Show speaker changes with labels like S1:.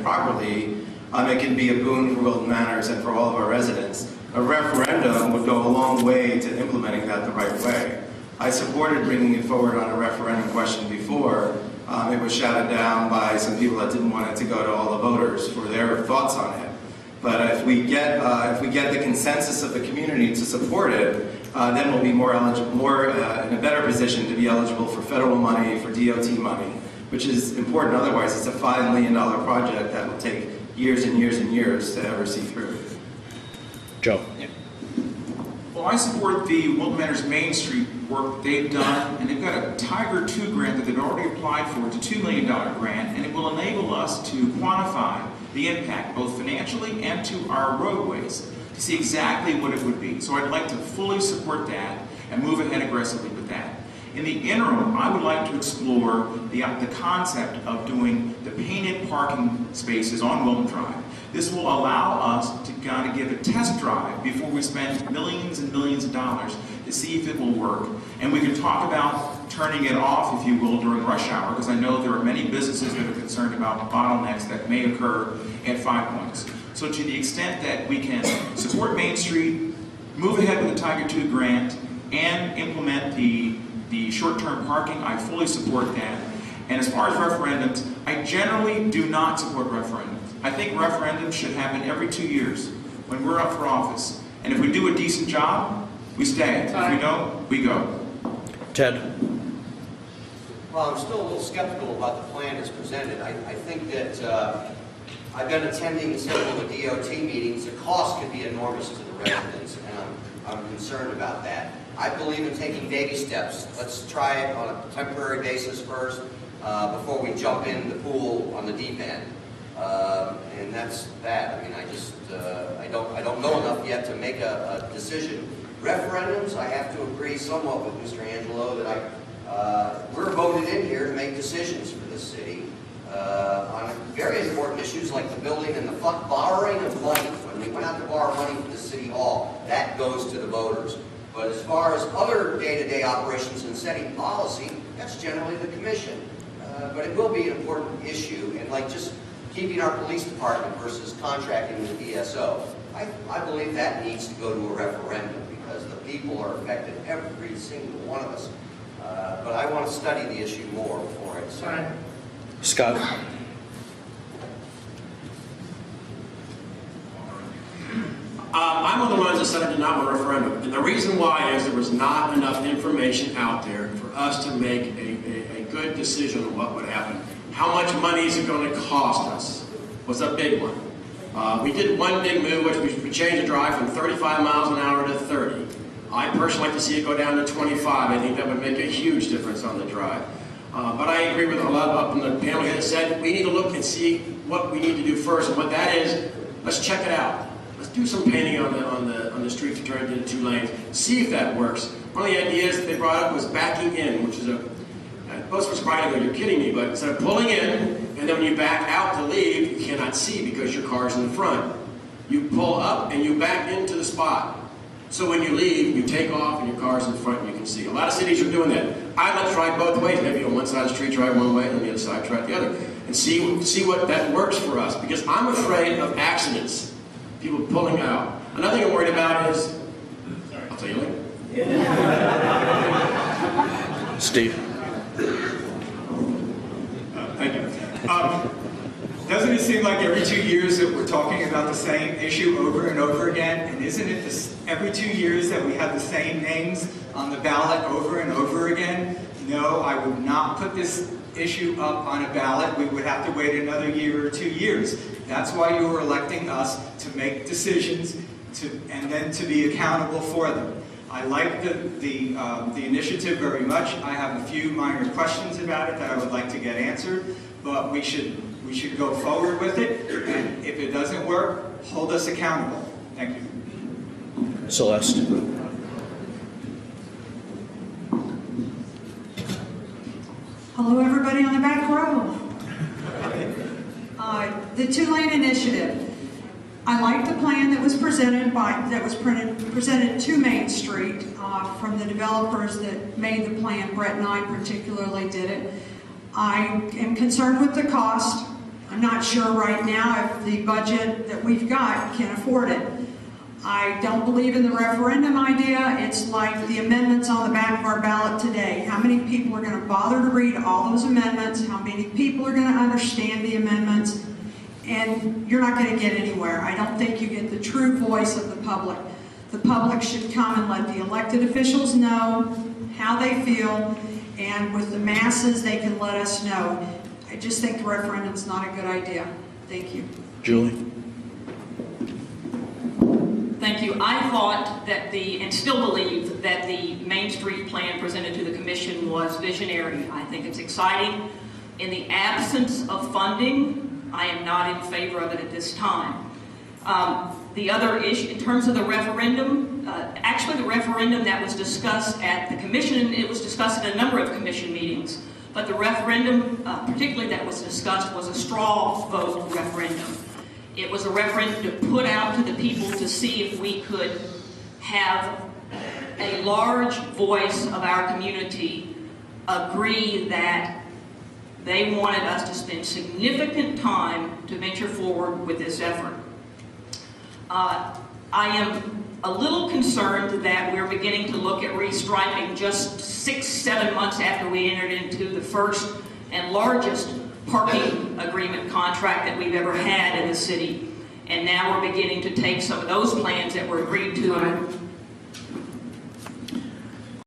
S1: properly, it can be a boon for Wilton Manors and for all of our residents. A referendum would go a long way to implementing that the right way. I supported bringing it forward on a referendum question before. It was shouted down by some people that didn't want it to go to all the voters for their thoughts on it. But if we get the consensus of the community to support it, then we'll be more in a better position to be eligible for federal money, for DOT money, which is important. Otherwise, it's a $5 million project that will take years and years and years to ever see through.
S2: Joe.
S3: Yeah. Well, I support the Wilton Manors Main Street work they've done, and they've got a Tiger 2 grant that they've already applied for. It's a $2 million grant, and it will enable us to quantify the impact, both financially and to our roadways, to see exactly what it would be. So I'd like to fully support that and move ahead aggressively with that. In the interim, I would like to explore the concept of doing the painted parking spaces on Wilton Drive. This will allow us to kind of give a test drive before we spend millions and millions of dollars to see if it will work. And we can talk about turning it off, if you will, during rush hour, because I know there are many businesses that are concerned about bottlenecks that may occur at 5 points. So to the extent that we can support Main Street, move ahead with the Tiger 2 grant, and implement the short-term parking, I fully support that. And as far as referendums, I generally do not support referendums. I think referendums should happen every 2 years when we're up for office. And if we do a decent job, we stay. If we don't, we go.
S2: Ted.
S4: Well, I'm still a little skeptical about the plan as presented. I think that I've been attending several of the DOT meetings. The cost can be enormous to the residents, and I'm concerned about that. I believe in taking baby steps. Let's try it on a temporary basis first before we jump in the pool on the deep end. And that's that. I mean, I don't know enough yet to make a decision. Referendums, I have to agree somewhat with Mr. Angelo that we're voted in here to make decisions for this city on very important issues like the building and the borrowing of money. When we went out to borrow money from the city hall, that goes to the voters. But as far as other day-to-day operations and setting policy, that's generally the commission. But it will be an important issue, and like just keeping our police department versus contracting with ESO. I believe that needs to go to a referendum because the people are affected, every single one of us. But I want to study the issue more before I decide.
S2: Scott.
S5: I'm one of the ones that said I did not want a referendum. And the reason why is there was not enough information out there for us to make a good decision on what would happen. How much money is it going to cost us was a big one. We did one big move, which we changed the drive from 35 miles an hour to 30. I personally like to see it go down to 25. I think that would make a huge difference on the drive. But I agree with a lot up in the panel here that said we need to look and see what we need to do first. And what that is, let's check it out. Let's do some painting on the street to turn it into 2 lanes. See if that works. One of the ideas that they brought up was backing in, which is most of us probably go, you're kidding me, but instead of pulling in, and then when you back out to leave, you cannot see because your car's in the front. You pull up and you back into the spot. So when you leave, you take off and your car's in front and you can see. A lot of cities are doing that. I'd like to try both ways. Maybe on one side of the street, try one way, and on the other side, try the other. And see what that works for us. Because I'm afraid of accidents. People pulling out. Another thing I'm worried about is, I'll tell you later.
S2: Steve.
S6: Thank you. Doesn't it seem like every 2 years that we're talking about the same issue over and over again? And isn't it every 2 years that we have the same names on the ballot over and over again? No, I would not put this issue up on a ballot. We would have to wait another year or 2 years. That's why you were electing us to make decisions and then to be accountable for them. I like the initiative very much. I have a few minor questions about it that I would like to get answered, but we should go forward with it, and if it doesn't work, hold us accountable. Thank you.
S2: Celeste.
S7: Hello, everybody on the back row. The 2-lane initiative. I like the plan that was presented to Main Street from the developers that made the plan. Brett and I particularly did it. I am concerned with the cost. I'm not sure right now if the budget that we've got can afford it. I don't believe in the referendum idea. It's like the amendments on the back of our ballot today. How many people are going to bother to read all those amendments? How many people are going to understand the amendments? And you're not going to get anywhere. I don't think you get the true voice of the public. The public should come and let the elected officials know how they feel, and with the masses, they can let us know. I just think the referendum's not a good idea. Thank you.
S2: Julie?
S8: Thank you. I thought that and still believe that the Main Street plan presented to the commission was visionary. I think it's exciting. In the absence of funding, I am not in favor of it at this time. The other issue, in terms of the referendum, actually the referendum that was discussed at the commission, it was discussed at a number of commission meetings, but the referendum, particularly that was discussed, was a straw vote referendum. It was a referendum to put out to the people to see if we could have a large voice of our community agree that they wanted us to spend significant time to venture forward with this effort. I am a little concerned that we're beginning to look at restriping just 6-7 months after we entered into the first and largest parking agreement contract that we've ever had in the city. And now we're beginning to take some of those plans that were agreed to